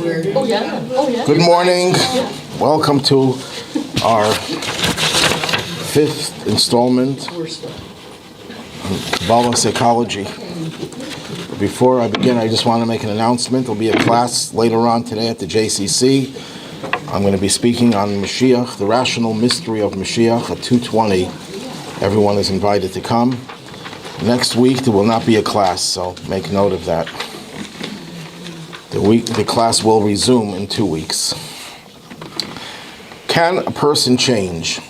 Good morning. Welcome to our fifth installment of Kabbalah Psychology. Before I begin, I just want to make an announcement. There'll be a class later on today at the JCC. I'm going to be speaking on Mashiach, the rational mystery of Mashiach at 2:20. Everyone is invited to come. Next week there will not be a class, so make note of that. The class will resume in 2 weeks. Can a person change?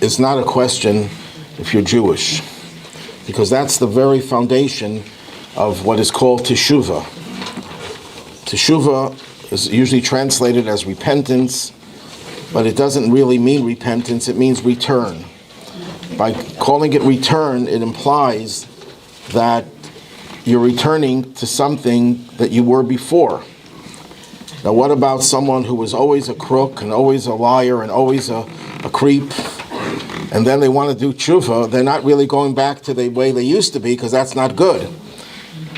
It's not a question if you're Jewish, because that's the very foundation of what is called Teshuvah. Teshuvah is usually translated as repentance, but it doesn't really mean repentance, it means return. By calling it return, it implies that you're returning to something that you were before. Now, what about someone who was always a crook and always a liar and always a creep, and then they want to do teshuvah? They're not really going back to the way they used to be, because that's not good.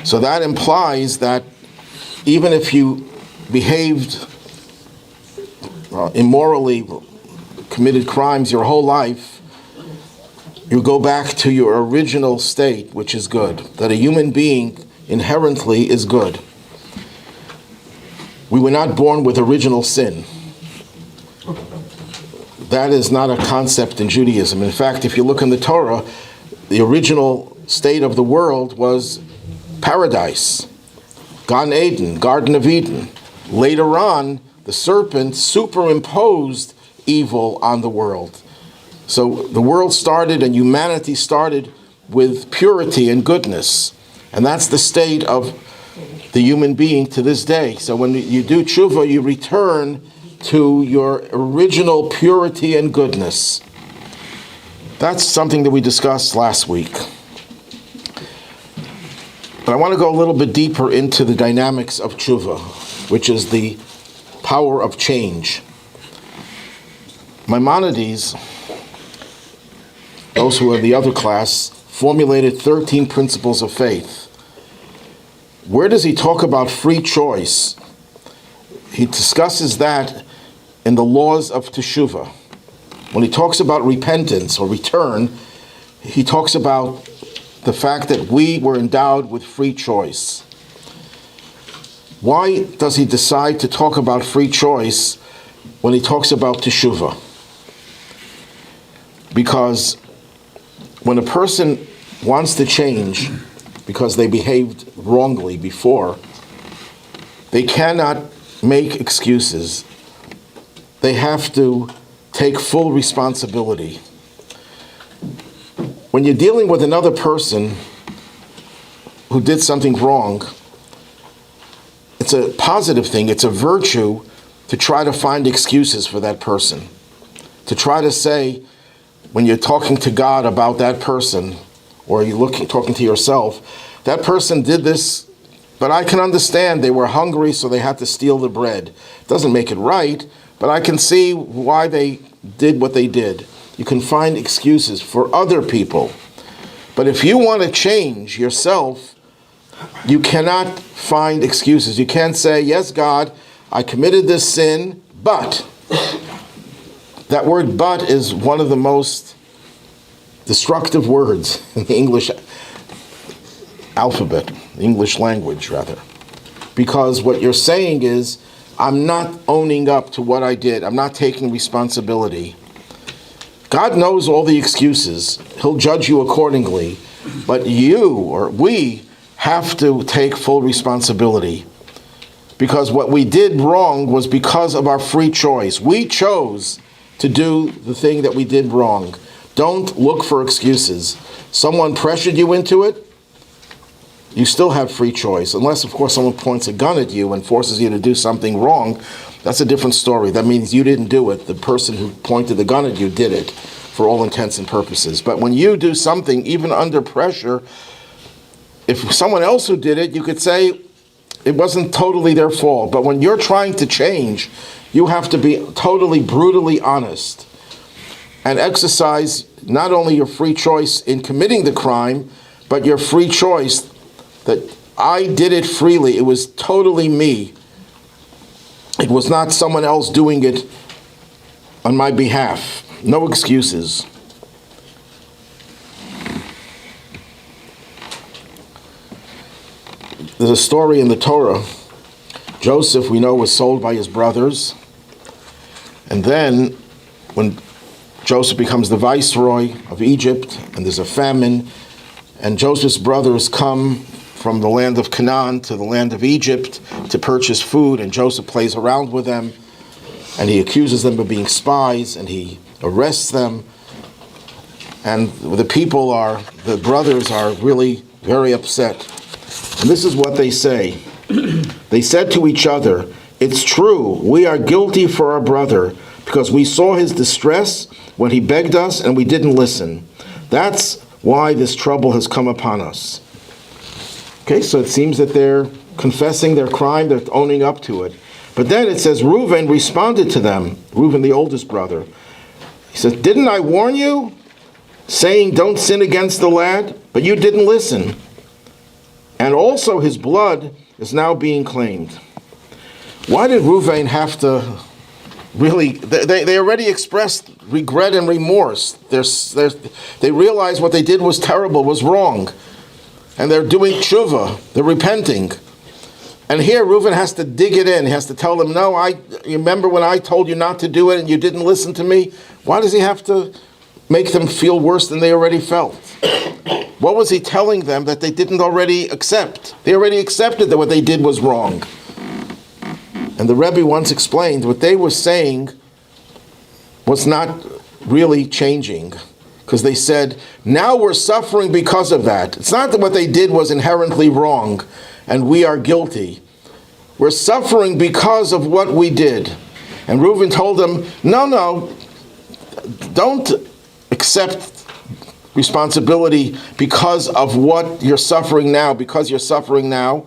So that implies that even if you behaved immorally, committed crimes your whole life, you go back to your original state, which is good. That a human being inherently is good. We were not born with original sin. That is not a concept in Judaism. In fact, if you look in the Torah, the original state of the world was paradise, Gan Eden, Garden of Eden. Later on, the serpent superimposed evil on the world. So the world started and humanity started with purity and goodness. And that's the state of the human being to this day. So when you do teshuvah, you return to your original purity and goodness. That's something that we discussed last week. But I want to go a little bit deeper into the dynamics of teshuvah, which is the power of change. Maimonides, those who are the other class, formulated 13 principles of faith. Where does he talk about free choice? He discusses that in the laws of Teshuvah. When he talks about repentance or return, he talks about the fact that we were endowed with free choice. Why does he decide to talk about free choice when he talks about Teshuvah? Because when a person wants to change because they behaved wrongly before, they cannot make excuses. They have to take full responsibility. When you're dealing with another person who did something wrong, it's a positive thing, it's a virtue to try to find excuses for that person. To try to say, when you're talking to God about that person, or you're talking to yourself, that person did this, but I can understand they were hungry, so they had to steal the bread. Doesn't make it right, but I can see why they did what they did. You can find excuses for other people. But if you want to change yourself, you cannot find excuses. You can't say, yes, God, I committed this sin, but... That word "but" is one of the most destructive words in the English alphabet, the English language, rather. Because what you're saying is, I'm not owning up to what I did. I'm not taking responsibility. God knows all the excuses. He'll judge you accordingly. But you, or we, have to take full responsibility. Because what we did wrong was because of our free choice. We chose to do the thing that we did wrong. Don't look for excuses. Someone pressured you into it, you still have free choice. Unless, of course, someone points a gun at you and forces you to do something wrong, that's a different story. That means you didn't do it. The person who pointed the gun at you did it, for all intents and purposes. But when you do something, even under pressure, if someone else who did it, you could say it wasn't totally their fault. But when you're trying to change, you have to be totally, brutally honest and exercise not only your free choice in committing the crime, but your free choice that I did it freely. It was totally me. It was not someone else doing it on my behalf. No excuses. There's a story in the Torah. Joseph, we know, was sold by his brothers. And then, when Joseph becomes the viceroy of Egypt, and there's a famine, and Joseph's brothers come from the land of Canaan to the land of Egypt to purchase food, and Joseph plays around with them, and he accuses them of being spies, and he arrests them. And the brothers are really very upset. And this is what they say. They said to each other, "It's true, we are guilty for our brother, because we saw his distress when he begged us and we didn't listen. That's why this trouble has come upon us." Okay, so it seems that they're confessing their crime, they're owning up to it. But then it says Reuben responded to them, Reuben the oldest brother. He says, "Didn't I warn you, saying don't sin against the lad? But you didn't listen. And also his blood is now being claimed." Why did Reuven have to really, they already expressed regret and remorse. They realized what they did was terrible, was wrong. And they're doing teshuva, they're repenting. And here Reuven has to dig it in. He has to tell them, "No, you remember when I told you not to do it and you didn't listen to me?" Why does he have to make them feel worse than they already felt? What was he telling them that they didn't already accept? They already accepted that what they did was wrong. And the Rabbi once explained what they were saying was not really changing. Because they said, now we're suffering because of that. It's not that what they did was inherently wrong and we are guilty. We're suffering because of what we did. And Reuben told them, no, don't accept responsibility because of what you're suffering now, because you're suffering now.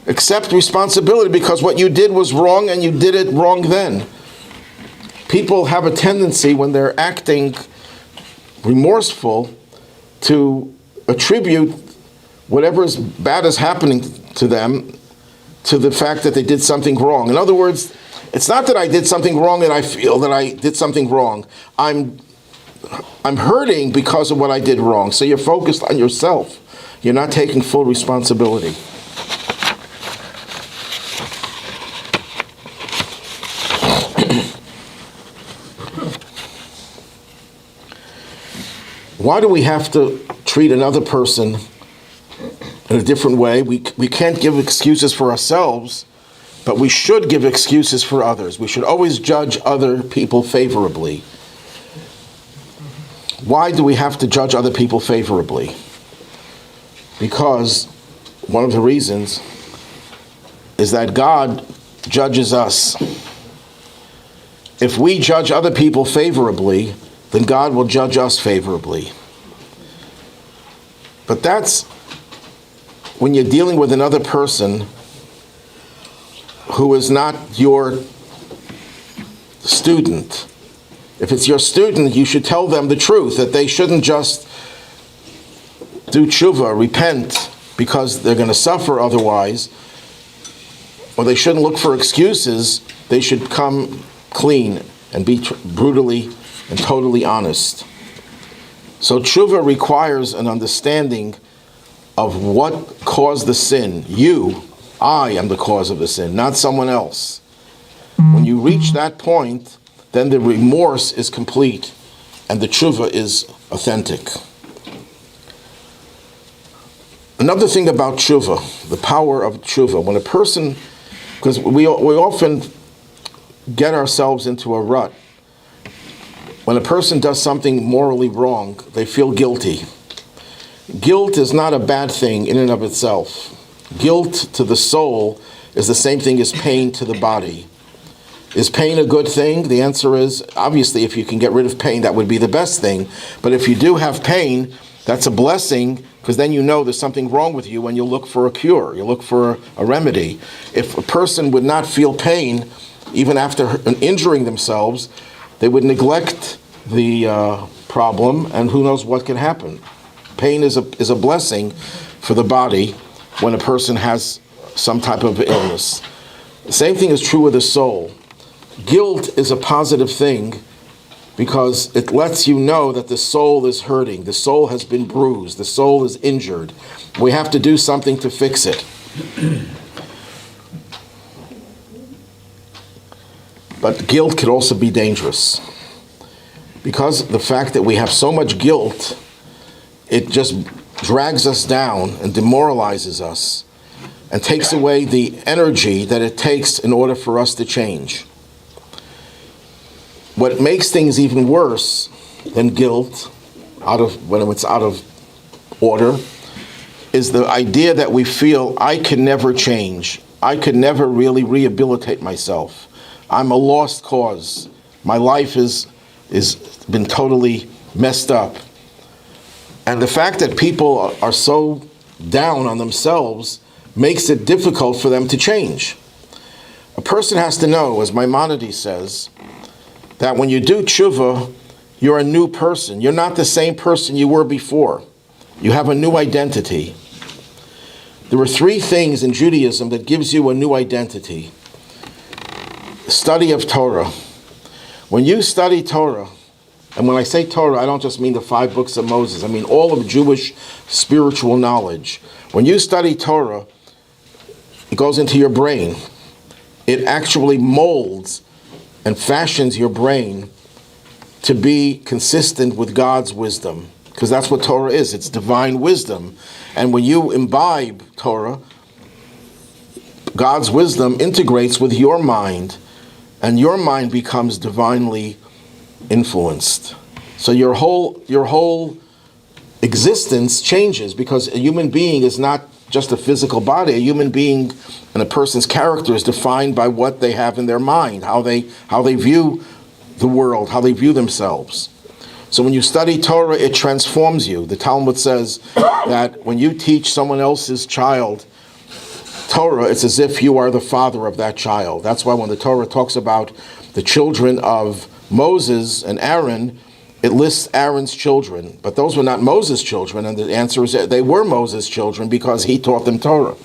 Accept responsibility because what you did was wrong and you did it wrong then. People have a tendency when they're acting remorseful to attribute whatever is bad is happening to them to the fact that they did something wrong. In other words, it's not that I did something wrong and I feel that I did something wrong. I'm hurting because of what I did wrong. So you're focused on yourself. You're not taking full responsibility. Why do we have to treat another person in a different way? We can't give excuses for ourselves, but we should give excuses for others. We should always judge other people favorably. Why do we have to judge other people favorably? Because one of the reasons is that God judges us. If we judge other people favorably, then God will judge us favorably. But that's when you're dealing with another person who is not your student. If it's your student, you should tell them the truth, that they shouldn't just do teshuva, repent, because they're going to suffer otherwise, or they shouldn't look for excuses. They should come clean and be brutally and totally honest. So teshuva requires an understanding of what caused the sin. I am the cause of the sin, not someone else. When you reach that point, then the remorse is complete and the teshuva is authentic. Another thing about teshuva, the power of teshuva, when a person, because we often get ourselves into a rut. When a person does something morally wrong, they feel guilty. Guilt is not a bad thing in and of itself. Guilt to the soul is the same thing as pain to the body. Is pain a good thing? The answer is, obviously, if you can get rid of pain, that would be the best thing. But if you do have pain, that's a blessing, because then you know there's something wrong with you and you'll look for a cure. You'll look for a remedy. If a person would not feel pain, even after injuring themselves, they would neglect the problem, and who knows what can happen. Pain is a blessing for the body when a person has some type of illness. The same thing is true with the soul. Guilt is a positive thing because it lets you know that the soul is hurting, the soul has been bruised, the soul is injured. We have to do something to fix it. But guilt could also be dangerous. Because the fact that we have so much guilt, it just drags us down and demoralizes us and takes away the energy that it takes in order for us to change. What makes things even worse than guilt, when it's out of order, is the idea that we feel, I can never change. I could never really rehabilitate myself. I'm a lost cause. My life is been totally messed up. And the fact that people are so down on themselves makes it difficult for them to change. A person has to know, as Maimonides says, that when you do teshuvah, you're a new person. You're not the same person you were before. You have a new identity. There are three things in Judaism that gives you a new identity. Study of Torah. When you study Torah, and when I say Torah, I don't just mean the 5 books of Moses. I mean all of Jewish spiritual knowledge. When you study Torah, it goes into your brain. It actually molds and fashions your brain to be consistent with God's wisdom. Because that's what Torah is. It's divine wisdom. And when you imbibe Torah, God's wisdom integrates with your mind, and your mind becomes divinely influenced. So your whole existence changes, because a human being is not just a physical body. A human being and a person's character is defined by what they have in their mind, how they view the world, how they view themselves. So when you study Torah, it transforms you. The Talmud says that when you teach someone else's child Torah, it's as if you are the father of that child. That's why when the Torah talks about the children of Moses and Aaron, it lists Aaron's children. But those were not Moses' children, and the answer is that they were Moses' children because he taught them Torah.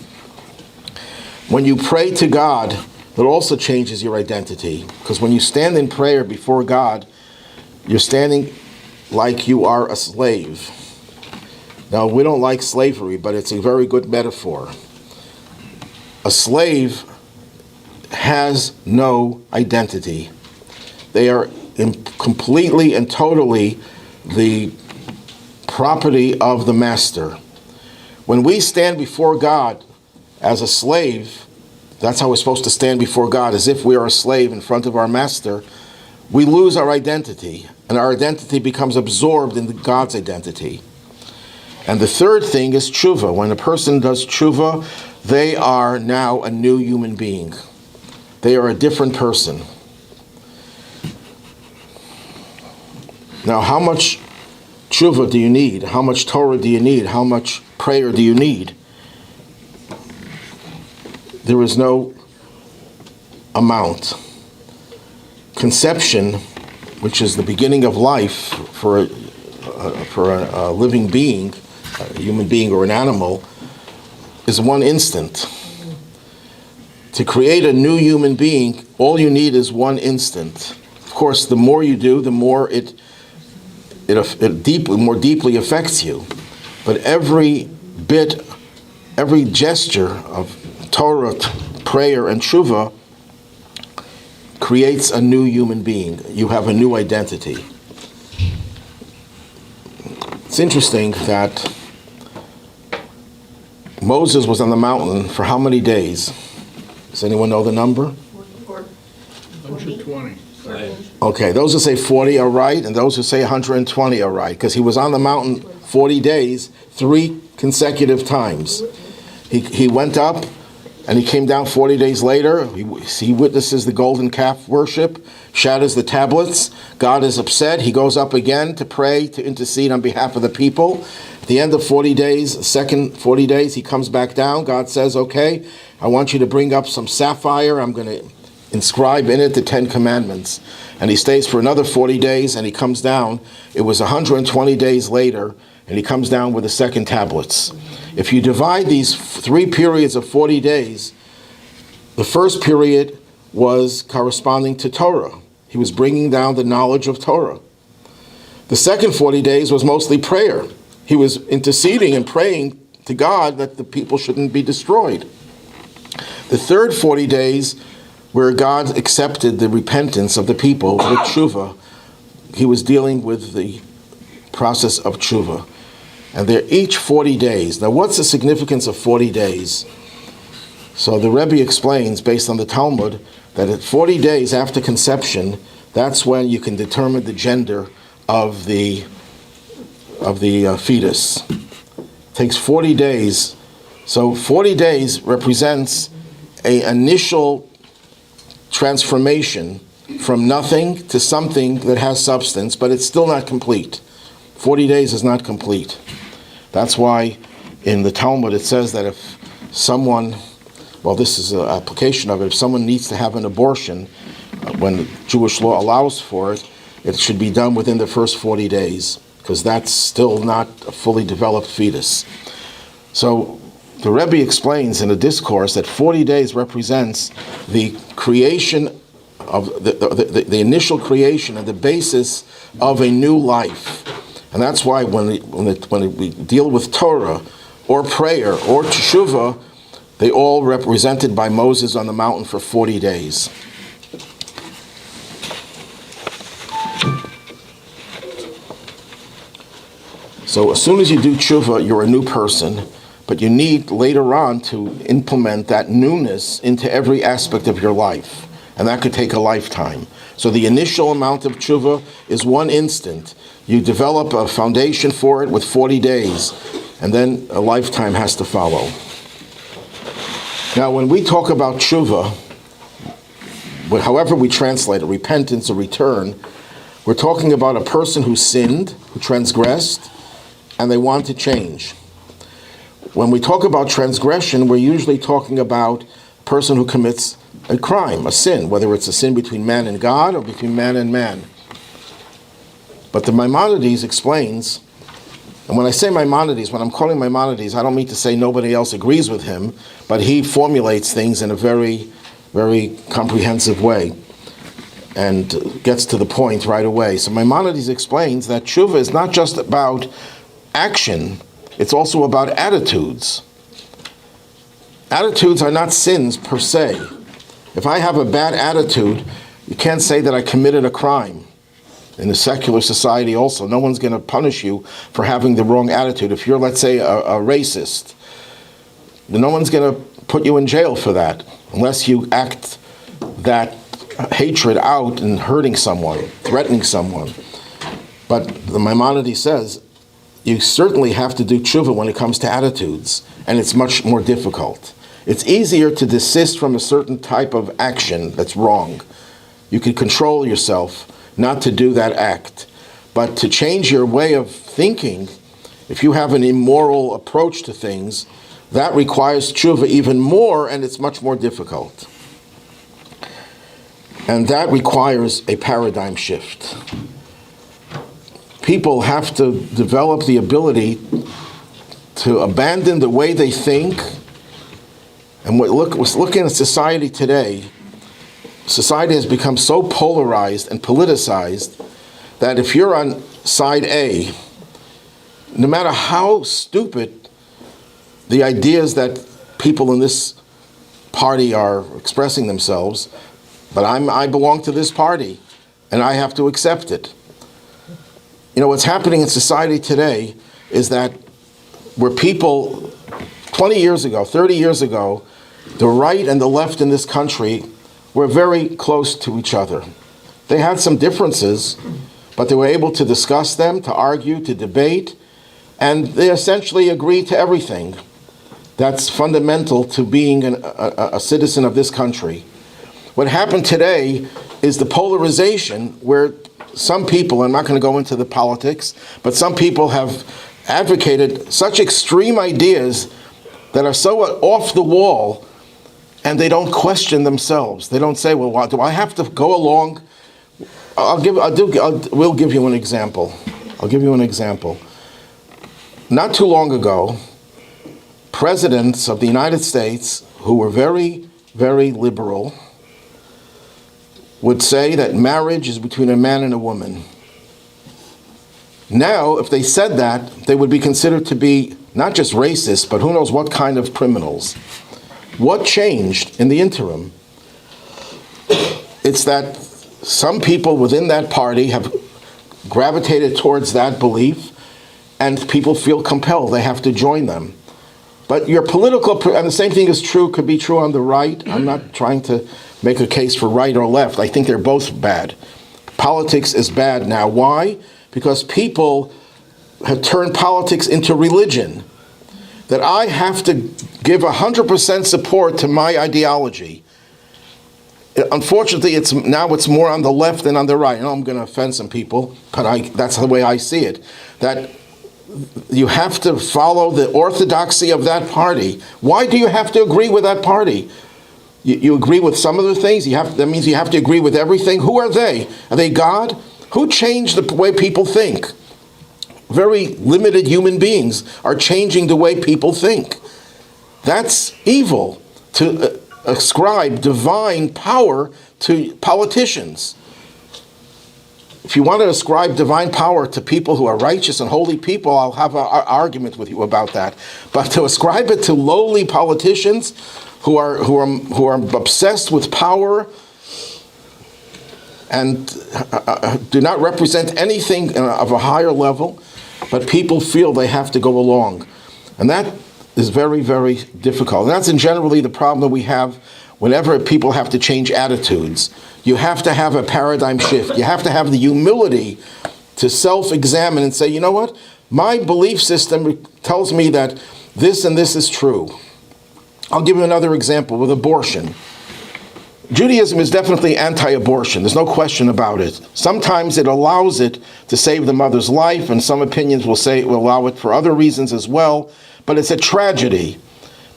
When you pray to God, it also changes your identity. Because when you stand in prayer before God, you're standing like you are a slave. Now, we don't like slavery, but it's a very good metaphor. A slave has no identity. They are completely and totally the property of the master. When we stand before God as a slave, that's how we're supposed to stand before God, as if we are a slave in front of our master. We lose our identity, and our identity becomes absorbed in God's identity. And the third thing is teshuvah. When a person does teshuvah, they are now a new human being. They are a different person. Now, how much teshuvah do you need? How much Torah do you need? How much prayer do you need? There is no amount. Conception, which is the beginning of life for a living being, a human being or an animal, is one instant. To create a new human being, all you need is one instant. Of course, the more you do, the more it more deeply affects you. But every gesture of Torah, prayer, and teshuvah creates a new human being. You have a new identity. It's interesting that Moses was on the mountain for how many days? Does anyone know the number? 120. Okay, those who say 40 are right, and those who say 120 are right, because he was on the mountain 40 days, 3 consecutive times. He went up, and he came down 40 days later. He witnesses the golden calf worship, shatters the tablets. God is upset. He goes up again to pray, to intercede on behalf of the people. At the end of 40 days, second 40 days, he comes back down. God says, okay, I want you to bring up some sapphire. I'm going to inscribe in it the 10 Commandments. And he stays for another 40 days, and he comes down. It was 120 days later, and he comes down with the second tablets. If you divide these 3 periods of 40 days, The first period was corresponding to Torah. He was bringing down the knowledge of Torah. The second 40 days was mostly prayer. He was interceding and praying to God that the people shouldn't be destroyed. The third 40 days, where God accepted the repentance of the people with Teshuvah, he was dealing with the process of Teshuvah. And they're each 40 days. Now, what's the significance of 40 days? So the Rabbi explains, based on the Talmud, that at 40 days after conception, that's when you can determine the gender of the fetus. It takes 40 days. So 40 days represents an initial transformation from nothing to something that has substance, but it's still not complete. 40 days is not complete. That's why in the Talmud it says that if someone, well, this is an application of it, if someone needs to have an abortion, when Jewish law allows for it, it should be done within the first 40 days, because that's still not a fully developed fetus. So the Rebbe explains in a discourse that 40 days represents the creation of the initial creation and the basis of a new life. And that's why when we deal with Torah or prayer or Teshuvah, they all represented by Moses on the mountain for 40 days. So as soon as you do Teshuvah, you're a new person, but you need later on to implement that newness into every aspect of your life. And that could take a lifetime. So the initial amount of Teshuvah is one instant. You develop a foundation for it with 40 days, and then a lifetime has to follow. Now, when we talk about Teshuvah, however we translate it, repentance or return, we're talking about a person who sinned, who transgressed, and they want to change. When we talk about transgression, we're usually talking about a person who commits a crime, a sin, whether it's a sin between man and God or between man and man. But the Maimonides explains, and when I say Maimonides, when I'm quoting Maimonides, I don't mean to say nobody else agrees with him, but he formulates things in a very, very comprehensive way and gets to the point right away. So Maimonides explains that Teshuvah is not just about action, it's also about attitudes. Attitudes are not sins per se. If I have a bad attitude, you can't say that I committed a crime. In a secular society also, no one's going to punish you for having the wrong attitude. If you're, let's say, a racist, no one's going to put you in jail for that, unless you act that hatred out and hurting someone, threatening someone. But the Maimonides says, you certainly have to do Teshuvah when it comes to attitudes, and it's much more difficult. It's easier to desist from a certain type of action that's wrong. You can control yourself not to do that act. But to change your way of thinking, if you have an immoral approach to things, that requires Teshuvah even more, and it's much more difficult. And that requires a paradigm shift. People have to develop the ability to abandon the way they think. And looking at society today, society has become so polarized and politicized that if you're on side A, no matter how stupid the ideas that people in this party are expressing themselves, but I belong to this party and I have to accept it. You know, what's happening in society today is that where people 20 years ago, 30 years ago, the right and the left in this country were very close to each other. They had some differences, but they were able to discuss them, to argue, to debate, and they essentially agreed to everything. That's fundamental to being a citizen of this country. What happened today is the polarization where some people, I'm not going to go into the politics, but some people have advocated such extreme ideas that are so off the wall, and they don't question themselves. They don't say, well, do I have to go along? We'll give you an example. I'll give you an example. Not too long ago, presidents of the United States who were very very liberal, would say that marriage is between a man and a woman. Now, if they said that, they would be considered to be not just racist, but who knows what kind of criminals. What changed in the interim? It's that some people within that party have gravitated towards that belief, and people feel compelled. They have to join them. But your political, and the same thing is true, could be true on the right. I'm not trying to make a case for right or left. I think they're both bad. Politics is bad now. Why? Because people have turned politics into religion. That I have to give 100% support to my ideology. Unfortunately, it's more on the left than on the right. I know I'm going to offend some people, but that's the way I see it. That you have to follow the orthodoxy of that party. Why do you have to agree with that party? You agree with some of the things? That means you have to agree with everything? Who are they? Are they God? Who changed the way people think? Very limited human beings are changing the way people think. That's evil, to ascribe divine power to politicians. If you want to ascribe divine power to people who are righteous and holy people, I'll have an argument with you about that. But to ascribe it to lowly politicians who are obsessed with power and do not represent anything of a higher level, but people feel they have to go along. And that is very, very difficult. And that's generally the problem that we have whenever people have to change attitudes. You have to have a paradigm shift. You have to have the humility to self-examine and say, you know what? My belief system tells me that this and this is true. I'll give you another example with abortion. Judaism is definitely anti-abortion. There's no question about it. Sometimes it allows it to save the mother's life, and some opinions will say it will allow it for other reasons as well. But it's a tragedy.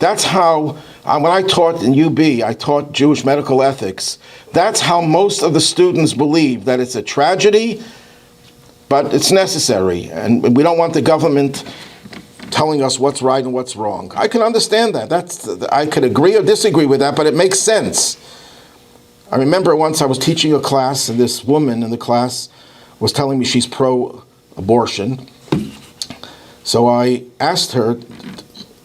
That's how, when I taught in UB, I taught Jewish medical ethics. That's how most of the students believe, that it's a tragedy, but it's necessary. And we don't want the government telling us what's right and what's wrong. I can understand that. I could agree or disagree with that, but it makes sense. I remember once I was teaching a class, and this woman in the class was telling me she's pro-abortion. So I asked her,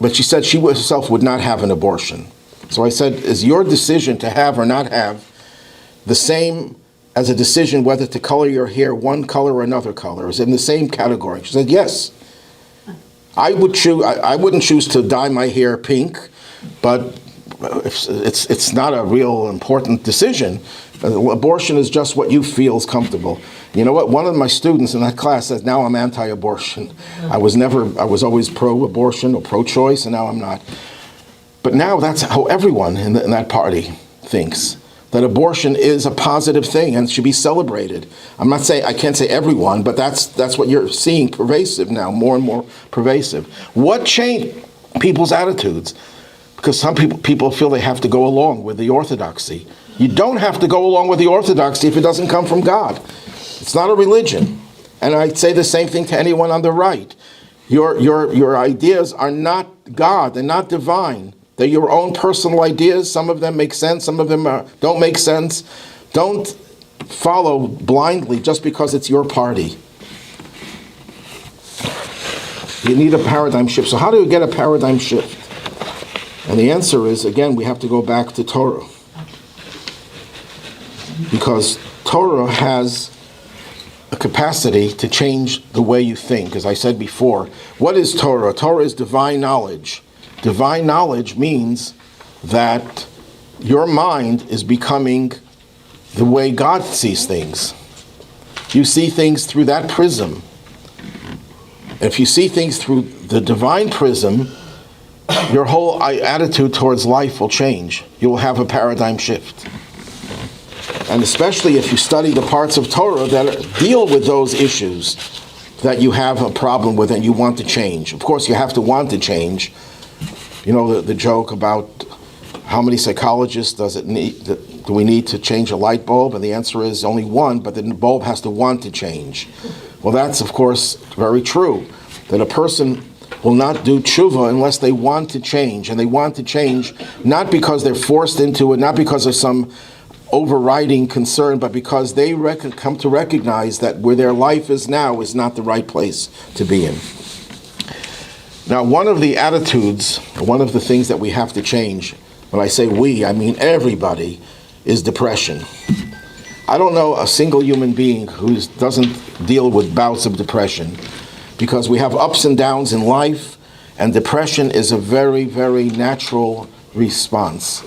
but she said she herself would not have an abortion. So I said, is your decision to have or not have the same as a decision whether to color your hair one color or another color? Is it in the same category? She said, yes. I wouldn't choose to dye my hair pink, but it's not a real important decision. Abortion is just what you feel is comfortable. You know what? One of my students in that class says, now I'm anti-abortion. I was always pro-abortion or pro-choice, and now I'm not. But now that's how everyone in that party thinks, that abortion is a positive thing and should be celebrated. I'm not saying, I can't say everyone, but that's what you're seeing pervasive now, more and more pervasive. What changed people's attitudes? Because some people feel they have to go along with the orthodoxy. You don't have to go along with the orthodoxy if it doesn't come from God. It's not a religion. And I'd say the same thing to anyone on the right. Your ideas are not God. They're not divine. They're your own personal ideas. Some of them make sense. Some of them don't make sense. Don't follow blindly just because it's your party. You need a paradigm shift. So how do you get a paradigm shift? And the answer is, again, we have to go back to Torah. Because Torah has a capacity to change the way you think. As I said before, what is Torah? Torah is divine knowledge. Divine knowledge means that your mind is becoming the way God sees things. You see things through that prism. If you see things through the divine prism, your whole attitude towards life will change. You will have a paradigm shift. And especially if you study the parts of Torah that deal with those issues that you have a problem with and you want to change. Of course, you have to want to change. You know the joke about how many psychologists do we need to change a light bulb? And the answer is only one, but the bulb has to want to change. Well, that's, of course, very true. That a person will not do teshuvah unless they want to change. And they want to change not because they're forced into it, not because of some overriding concern, but because they come to recognize that where their life is now is not the right place to be in. Now, one of the attitudes, one of the things that we have to change, when I say we, I mean everybody, is depression. I don't know a single human being who doesn't deal with bouts of depression, because we have ups and downs in life, and depression is a very, very natural response.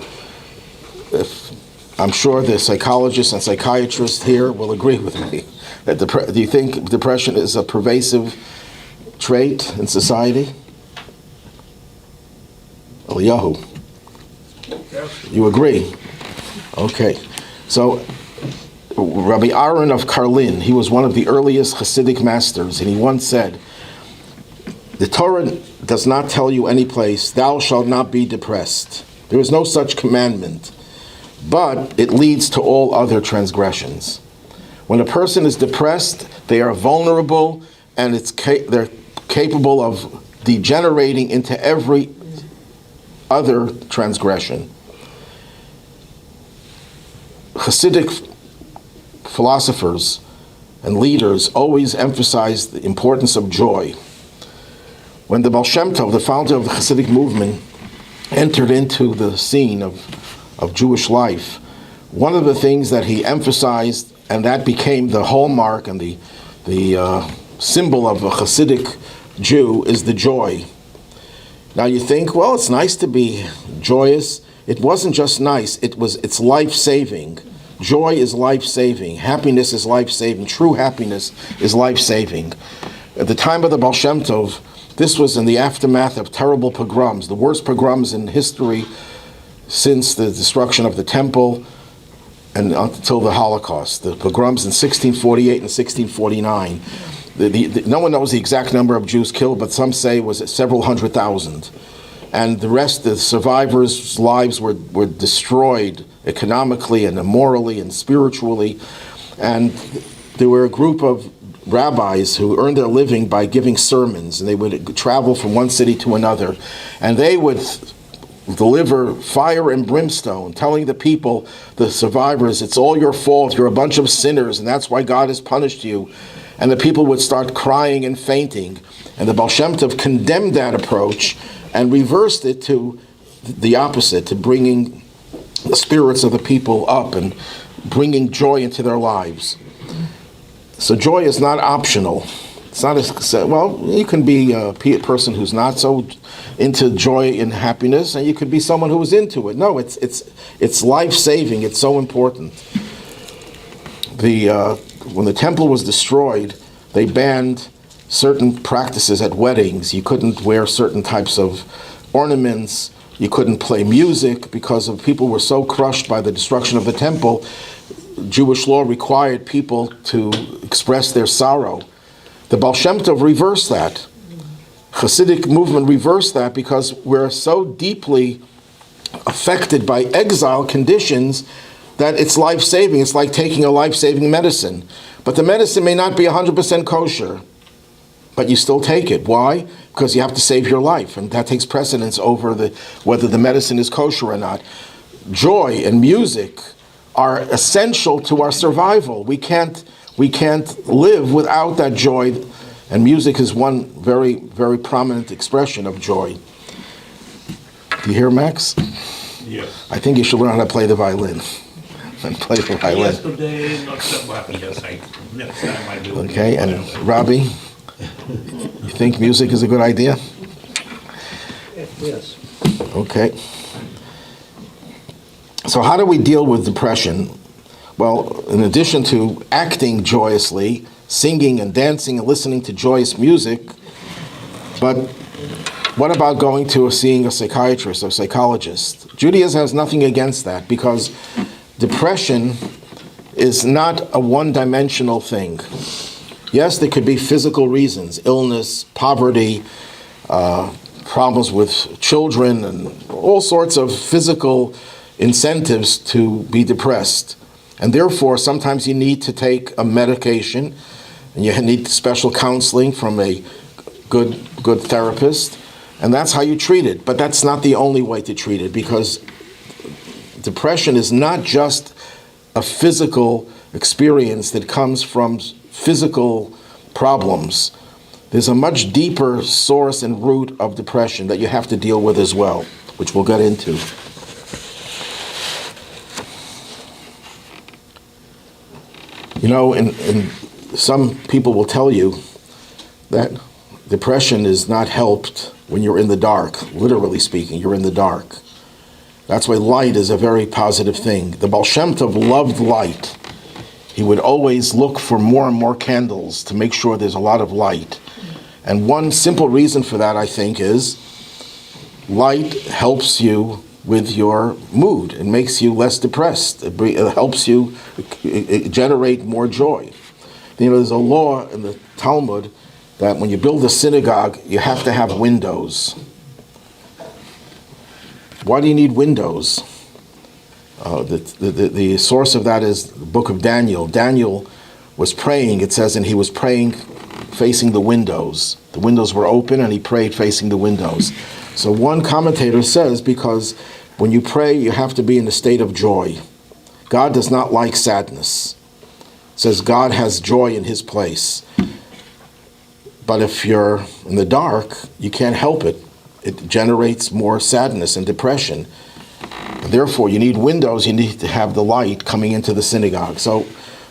I'm sure the psychologists and psychiatrists here will agree with me. Do you think depression is a pervasive trait in society? Eliyahu, you agree? Okay. So, Rabbi Aaron of Karlin, he was one of the earliest Hasidic masters, and he once said, the Torah does not tell you any place, thou shalt not be depressed. There is no such commandment, but it leads to all other transgressions. When a person is depressed, they are vulnerable, and they're capable of degenerating into every other transgression. Hasidic philosophers and leaders always emphasized the importance of joy. When the Baal Shem Tov, the founder of the Hasidic movement, entered into the scene of Jewish life, one of the things that he emphasized, and that became the hallmark and the symbol of a Hasidic Jew, is the joy. Now you think, well, it's nice to be joyous. It wasn't just nice, it's life-saving. Joy is life-saving. Happiness is life-saving. True happiness is life-saving. At the time of the Baal Shem Tov, this was in the aftermath of terrible pogroms, the worst pogroms in history since the destruction of the temple and until the Holocaust. The pogroms in 1648 and 1649. No one knows the exact number of Jews killed, but some say it was several 100,000. And the rest, the survivors' lives were destroyed economically and morally and spiritually. And there were a group of rabbis who earned their living by giving sermons, and they would travel from one city to another. And they would deliver fire and brimstone, telling the people, the survivors, it's all your fault, you're a bunch of sinners, and that's why God has punished you. And the people would start crying and fainting. And the Baal Shem Tov condemned that approach and reversed it to the opposite, to bringing the spirits of the people up and bringing joy into their lives. So joy is not optional. It's not well, you can be a person who's not so into joy and happiness, and you could be someone who is into it. No, it's life-saving. It's so important. When the temple was destroyed, they banned certain practices at weddings. You couldn't wear certain types of ornaments. You couldn't play music because people were so crushed by the destruction of the temple. Jewish law required people to express their sorrow. The Baal Shem Tov reversed that. Hasidic movement reversed that because we're so deeply affected by exile conditions that it's life-saving. It's like taking a life-saving medicine. But the medicine may not be 100% kosher, but you still take it. Why? Because you have to save your life, and that takes precedence over whether the medicine is kosher or not. Joy and music are essential to our survival. We can't live without that joy, and music is one very, very prominent expression of joy. Do you hear, Max? Yes. I think you should learn how to play the violin. And play the violin. Yesterday, not so happy, yes, next time I do. Okay, and Rabbi, you think music is a good idea? Yes. Okay. So how do we deal with depression? Well, in addition to acting joyously, singing and dancing and listening to joyous music, but what about going to seeing a psychiatrist or psychologist? Judaism has nothing against that, because depression is not a one-dimensional thing. Yes, there could be physical reasons, illness, poverty, problems with children, and all sorts of physical incentives to be depressed. And therefore, sometimes you need to take a medication, and you need special counseling from a good therapist, and that's how you treat it. But that's not the only way to treat it, because depression is not just a physical experience that comes from physical problems. There's a much deeper source and root of depression that you have to deal with as well, which we'll get into. You know, and some people will tell you that depression is not helped when you're in the dark. Literally speaking, you're in the dark. That's why light is a very positive thing. The Baal Shem Tov loved light. He would always look for more and more candles to make sure there's a lot of light. And one simple reason for that, I think, is light helps you with your mood. It makes you less depressed. It helps you generate more joy. You know, there's a law in the Talmud that when you build a synagogue, you have to have windows. Why do you need windows? The source of that is the book of Daniel. Daniel was praying, it says, and he was praying facing the windows. The windows were open and he prayed facing the windows. So one commentator says, because when you pray, you have to be in a state of joy. God does not like sadness. It says God has joy in his place. But if you're in the dark, you can't help it. It generates more sadness and depression. And therefore, you need windows, you need to have the light coming into the synagogue. So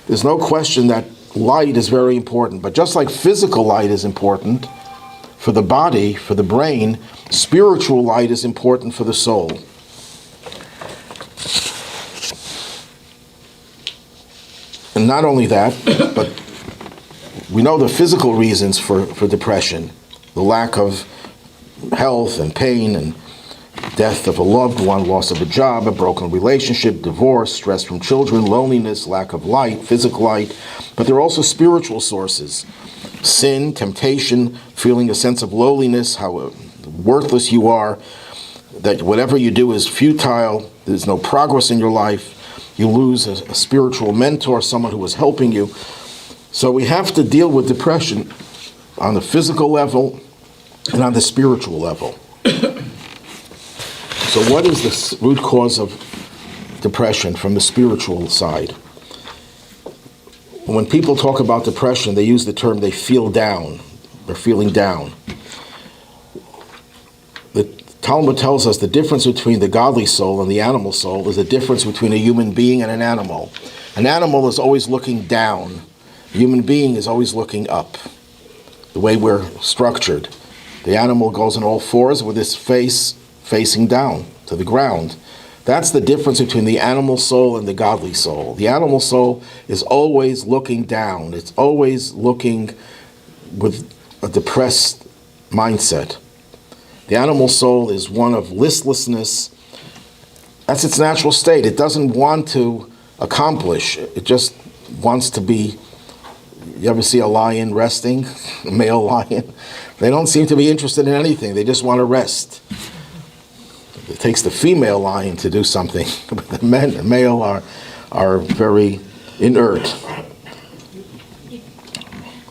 there's no question that light is very important. But just like physical light is important for the body, for the brain, spiritual light is important for the soul. And not only that, but we know the physical reasons for depression, the lack of health and pain and death of a loved one, loss of a job, a broken relationship, divorce, stress from children, loneliness, lack of light, physical light. But there are also spiritual sources. Sin, temptation, feeling a sense of lowliness, how worthless you are, that whatever you do is futile, there's no progress in your life, you lose a spiritual mentor, someone who was helping you. So we have to deal with depression on the physical level and on the spiritual level. So what is the root cause of depression from the spiritual side? When people talk about depression, they use the term they feel down. They're feeling down. The Talmud tells us the difference between the godly soul and the animal soul is the difference between a human being and an animal. An animal is always looking down. A human being is always looking up. The way we're structured. The animal goes on all fours with its face facing down to the ground. That's the difference between the animal soul and the godly soul. The animal soul is always looking down. It's always looking with a depressed mindset. The animal soul is one of listlessness. That's its natural state. It doesn't want to accomplish. It just wants to be. You ever see a lion resting? A male lion? They don't seem to be interested in anything. They just want to rest. It takes the female lion to do something, but the male are very inert.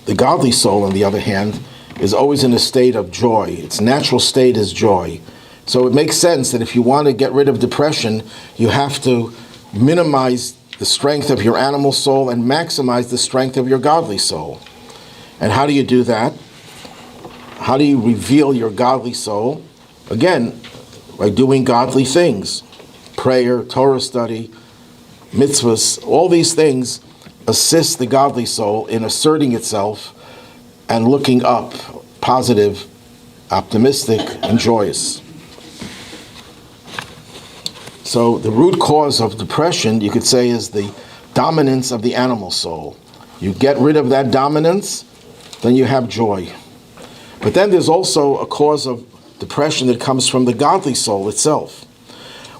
The godly soul, on the other hand, is always in a state of joy. Its natural state is joy. So it makes sense that if you want to get rid of depression, you have to minimize the strength of your animal soul and maximize the strength of your godly soul. And how do you do that? How do you reveal your godly soul? Again, by doing godly things. Prayer, Torah study, mitzvahs, all these things assist the godly soul in asserting itself and looking up, positive, optimistic, and joyous. So the root cause of depression, you could say, is the dominance of the animal soul. You get rid of that dominance, then you have joy. But then there's also a cause of depression that comes from the godly soul itself.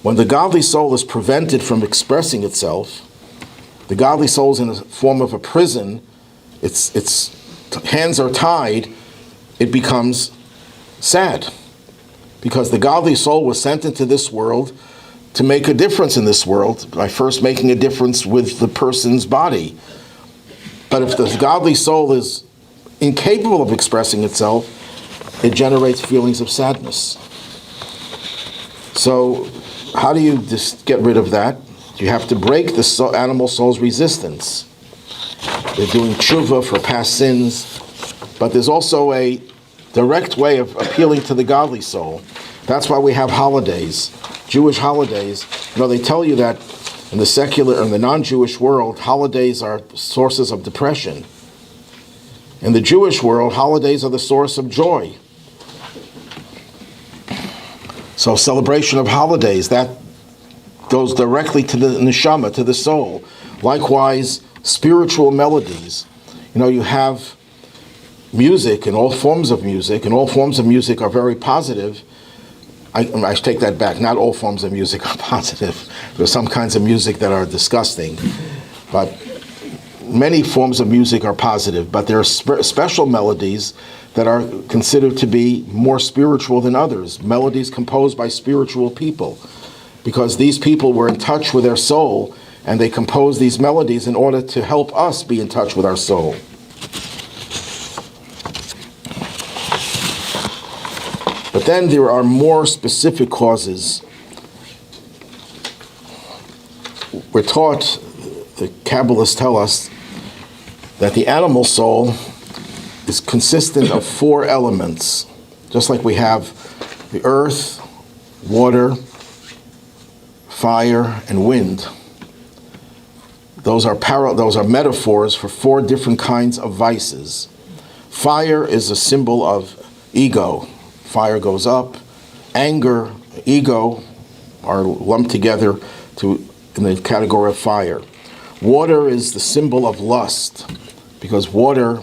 When the godly soul is prevented from expressing itself, the godly soul is in a form of a prison, its hands are tied, it becomes sad. Because the godly soul was sent into this world to make a difference in this world by first making a difference with the person's body. But if the godly soul is incapable of expressing itself, it generates feelings of sadness. So how do you just get rid of that? You have to break the animal soul's resistance. They're doing teshuva for past sins, but there's also a direct way of appealing to the godly soul. That's why we have holidays, Jewish holidays. They tell you that in the secular and the non-Jewish world, holidays are sources of depression. In the Jewish world, holidays are the source of joy. So celebration of holidays, that goes directly to the neshama, to the soul. Likewise, spiritual melodies. You have music and all forms of music, and all forms of music are very positive. I take that back. Not all forms of music are positive. There's some kinds of music that are disgusting. But many forms of music are positive. But there are special melodies that are considered to be more spiritual than others. Melodies composed by spiritual people. Because these people were in touch with their soul, and they composed these melodies in order to help us be in touch with our soul. But then there are more specific causes. We're taught, the Kabbalists tell us, that the animal soul is consistent of 4 elements. Just like we have the earth, water, fire, and wind. Those are metaphors for 4 different kinds of vices. Fire is a symbol of ego. Fire goes up. Anger, ego are lumped together in the category of fire. Water is the symbol of lust, because water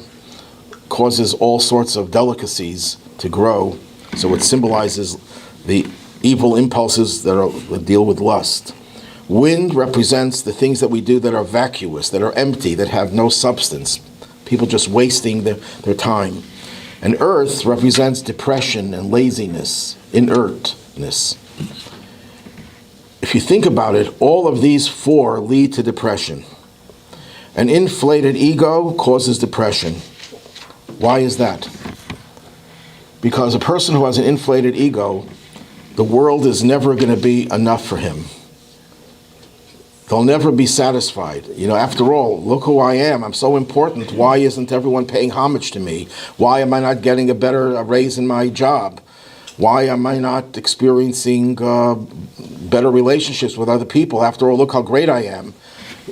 causes all sorts of delicacies to grow, so it symbolizes the evil impulses that deal with lust. Wind represents the things that we do that are vacuous, that are empty, that have no substance. People just wasting their time. And earth represents depression and laziness, inertness. If you think about it, all of these 4 lead to depression. An inflated ego causes depression. Why is that? Because a person who has an inflated ego, the world is never going to be enough for him. They'll never be satisfied. After all, look who I am. I'm so important. Why isn't everyone paying homage to me? Why am I not getting a raise in my job? Why am I not experiencing better relationships with other people? After all, look how great I am.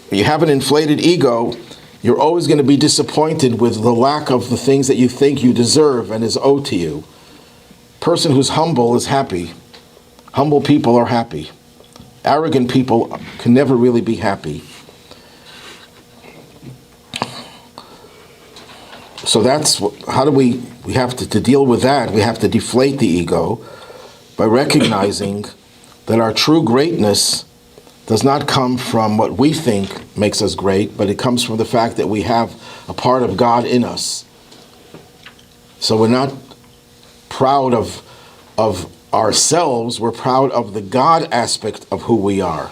You have an inflated ego, you're always going to be disappointed with the lack of the things that you think you deserve and is owed to you. Person who's humble is happy. Humble people are happy. Arrogant people can never really be happy. So we have to deal with that. We have to deflate the ego by recognizing that our true greatness does not come from what we think makes us great, but it comes from the fact that we have a part of God in us. So we're not proud of ourselves, we're proud of the God aspect of who we are.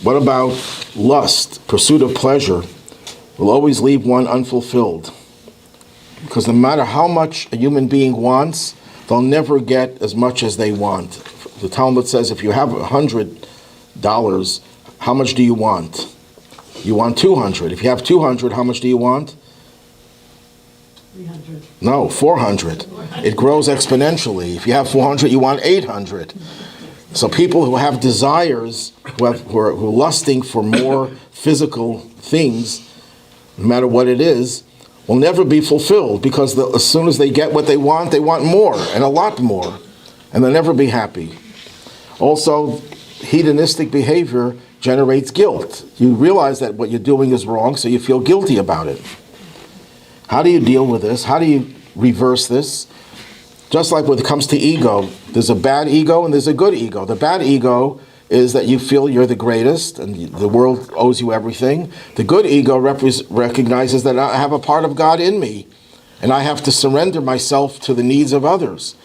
What about lust? Pursuit of pleasure will always leave one unfulfilled. Because no matter how much a human being wants, they'll never get as much as they want. The Talmud says if you have $100, how much do you want? You want 200. If you have 200, how much do you want? 300. No, 400. It grows exponentially. If you have 400, you want 800. So people who have desires, who are lusting for more physical things, no matter what it is, will never be fulfilled, because as soon as they get what they want more, and a lot more, and they'll never be happy. Also, hedonistic behavior generates guilt. You realize that what you're doing is wrong, so you feel guilty about it. How do you deal with this? How do you reverse this? Just like when it comes to ego, there's a bad ego and there's a good ego. The bad ego is that you feel you're the greatest and the world owes you everything. The good ego recognizes that I have a part of God in me and I have to surrender myself to the needs of others.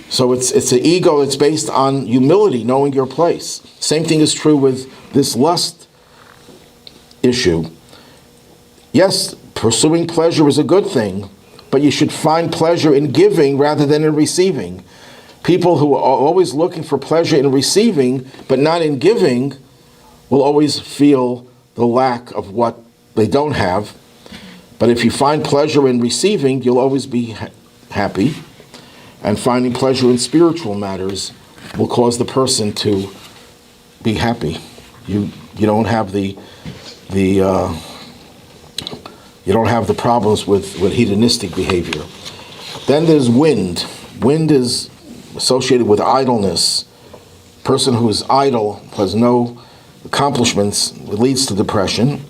So it's an ego that's based on humility, knowing your place. Same thing is true with this lust issue. Yes, Pursuing pleasure is a good thing, but you should find pleasure in giving rather than in receiving. People who are always looking for pleasure in receiving, but not in giving, will always feel the lack of what they don't have. But if you find pleasure in receiving, you'll always be happy. And finding pleasure in spiritual matters will cause the person to be happy. You don't have the problems with hedonistic behavior. Then there's wind. Wind is associated with idleness. A person who is idle, has no accomplishments, it leads to depression.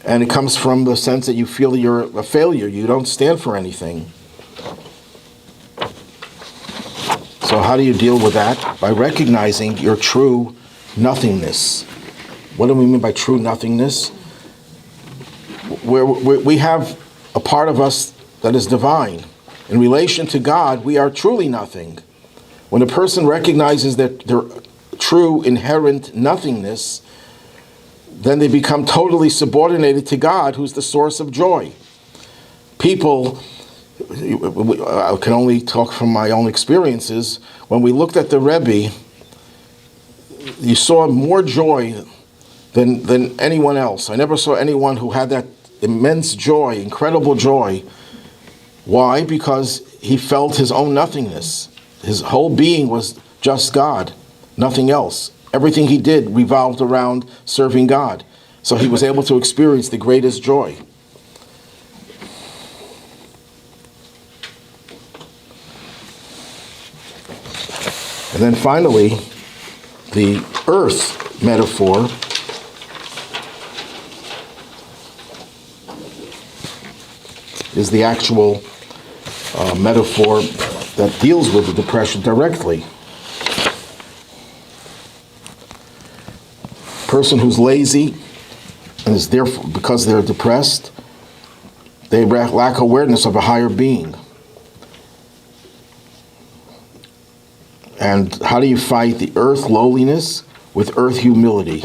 And it comes from the sense that you feel you're a failure. You don't stand for anything. So how do you deal with that? By recognizing your true nothingness. What do we mean by true nothingness? We have a part of us that is divine. In relation to God, we are truly nothing. When a person recognizes that their true inherent nothingness, then they become totally subordinated to God, who's the source of joy. People, I can only talk from my own experiences, when we looked at the Rabbi, you saw more joy than anyone else. I never saw anyone who had that immense joy, incredible joy. Why? Because he felt his own nothingness. His whole being was just God, nothing else. Everything he did revolved around serving God. So he was able to experience the greatest joy. And then finally, the earth metaphor is the actual metaphor that deals with the depression directly. Person who's lazy and is therefore, because they're depressed, they lack awareness of a higher being. And how do you fight the earth lowliness with earth humility?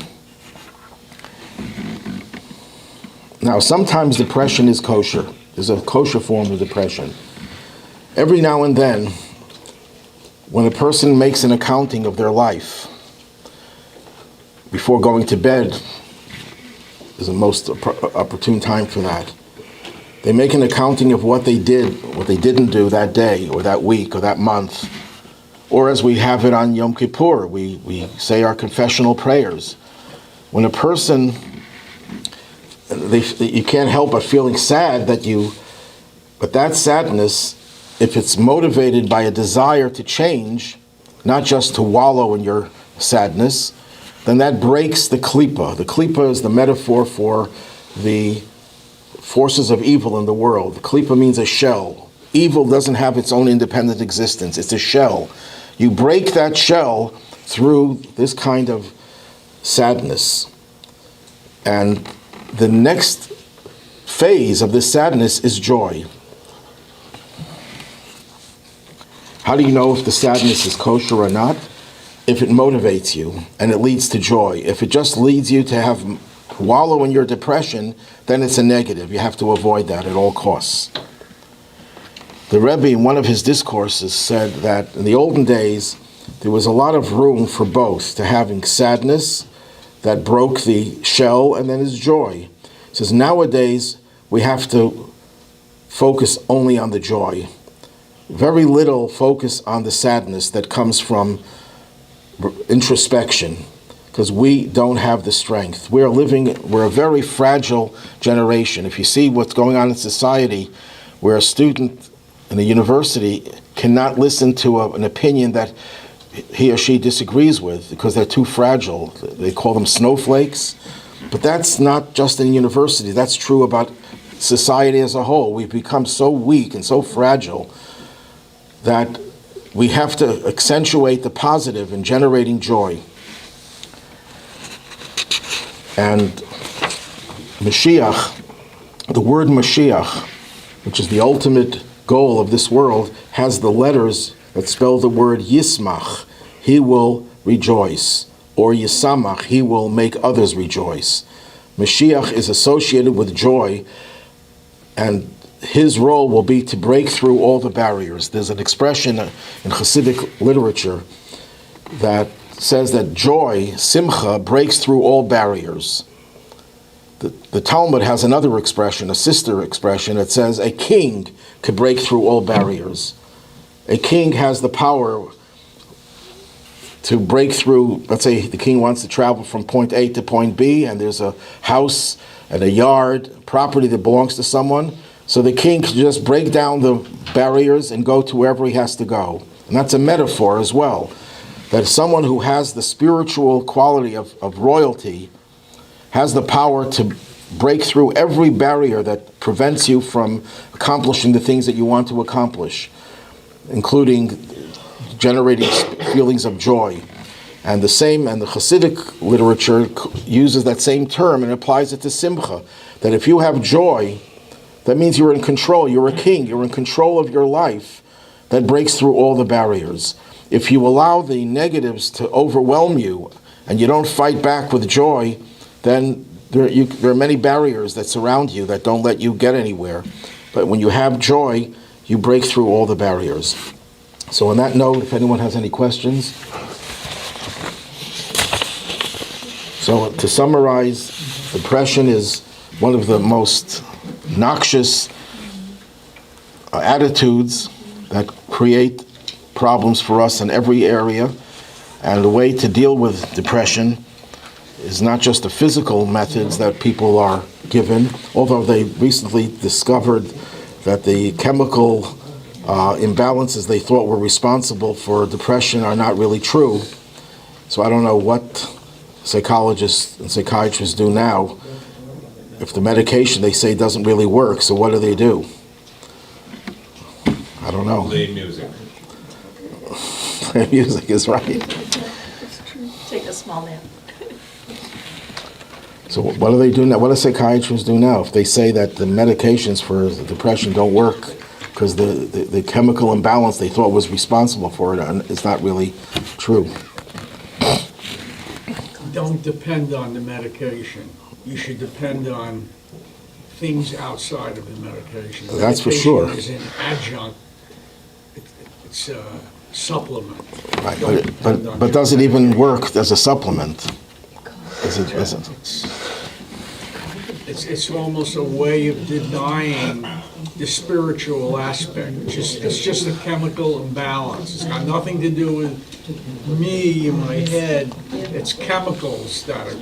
Now, sometimes depression is kosher. There's a kosher form of depression. Every now and then, when a person makes an accounting of their life, before going to bed is the most opportune time for that. They make an accounting of what they did, what they didn't do that day, or that week, or that month. Or as we have it on Yom Kippur, we say our confessional prayers. When a person, you can't help but feeling sad but that sadness, if it's motivated by a desire to change, not just to wallow in your sadness, then that breaks the klipa. The klipa is the metaphor for the forces of evil in the world. The klipa means a shell. Evil doesn't have its own independent existence. It's a shell. You break that shell through this kind of sadness. And the next phase of this sadness is joy. How do you know if the sadness is kosher or not? If it motivates you and it leads to joy. If it just leads you to wallow in your depression, then it's a negative. You have to avoid that at all costs. The Rabbi, in one of his discourses, said that in the olden days, there was a lot of room for both, to having sadness that broke the shell and then is joy. He says, nowadays, we have to focus only on the joy. Very little focus on the sadness that comes from introspection, because we don't have the strength. We're a very fragile generation. If you see what's going on in society, where a student in a university cannot listen to an opinion that he or she disagrees with because they're too fragile. They call them snowflakes. But that's not just in university. That's true about society as a whole. We've become so weak and so fragile that we have to accentuate the positive in generating joy. And Mashiach, the word Mashiach, which is the ultimate goal of this world, has the letters that spell the word Yismach, he will rejoice, or Yisamach, he will make others rejoice. Mashiach is associated with joy, and his role will be to break through all the barriers. There's an expression in Hasidic literature that says that joy, simcha, breaks through all barriers. The Talmud has another expression, a sister expression, that says a king could break through all barriers. A king has the power to break through. Let's say the king wants to travel from point A to point B, and there's a house and a yard, property that belongs to someone. So the king can just break down the barriers and go to wherever he has to go. And that's a metaphor as well, that someone who has the spiritual quality of royalty has the power to break through every barrier that prevents you from accomplishing the things that you want to accomplish, including generating feelings of joy. And the Hasidic literature uses that same term and applies it to simcha, that if you have joy, that means you're in control, you're a king, you're in control of your life. That breaks through all the barriers. If you allow the negatives to overwhelm you and you don't fight back with joy, then there are many barriers that surround you that don't let you get anywhere. But when you have joy, you break through all the barriers. So on that note, if anyone has any questions. So to summarize, depression is one of the most noxious attitudes that create problems for us in every area. And the way to deal with depression is not just the physical methods that people are given, although they recently discovered that the chemical imbalances they thought were responsible for depression are not really true. So I don't know what psychologists and psychiatrists do now. If the medication they say doesn't really work, so what do? I don't know. Play music. Play music is right. Take a small nap. So what do they do now? What do psychiatrists do now if they say that the medications for depression don't work because the chemical imbalance they thought was responsible for it is not really true? Don't depend on the medication. You should depend on things outside of the medication. That's for sure. Medication is an adjunct. It's a supplement. Right, but does it even work as a supplement? It's almost a way of denying the spiritual aspect. It's just a chemical imbalance. It's got nothing to do with me in my head. It's chemicals that are.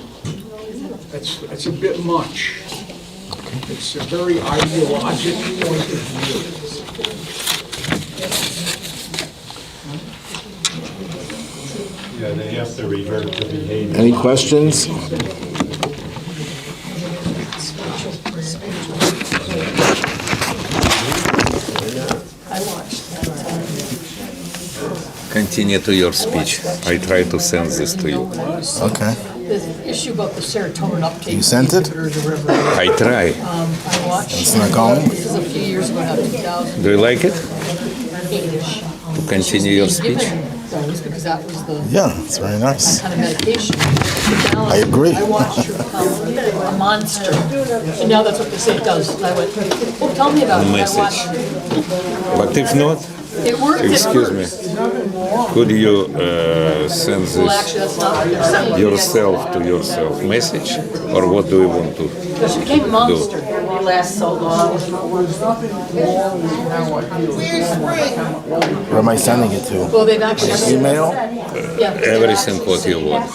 It's a bit much. It's a very ideologic point of view. Yeah, they have to revert to behavior. Any questions? Continue to your speech. I try to send this to you. Okay. The issue about the serotonin uptake. You sent it? I try. I watched. It's not going? This is a few years ago now, 2008-ish. Do you like it? Continue your speech. Those because that was the Yeah, it's very nice. kind of medication. I agree. I watched her become a monster. And now that's what they say it does. And I went, well, tell me about it. And I Message. watched But if not, it worked. excuse me, could you send Well, this actually, that's not what they're saying. yourself to yourself message? Or what do you want to Because she became a monster. It lasts so long. Where am I sending it to? Well, they've actually. Email? Yeah. everything what you want?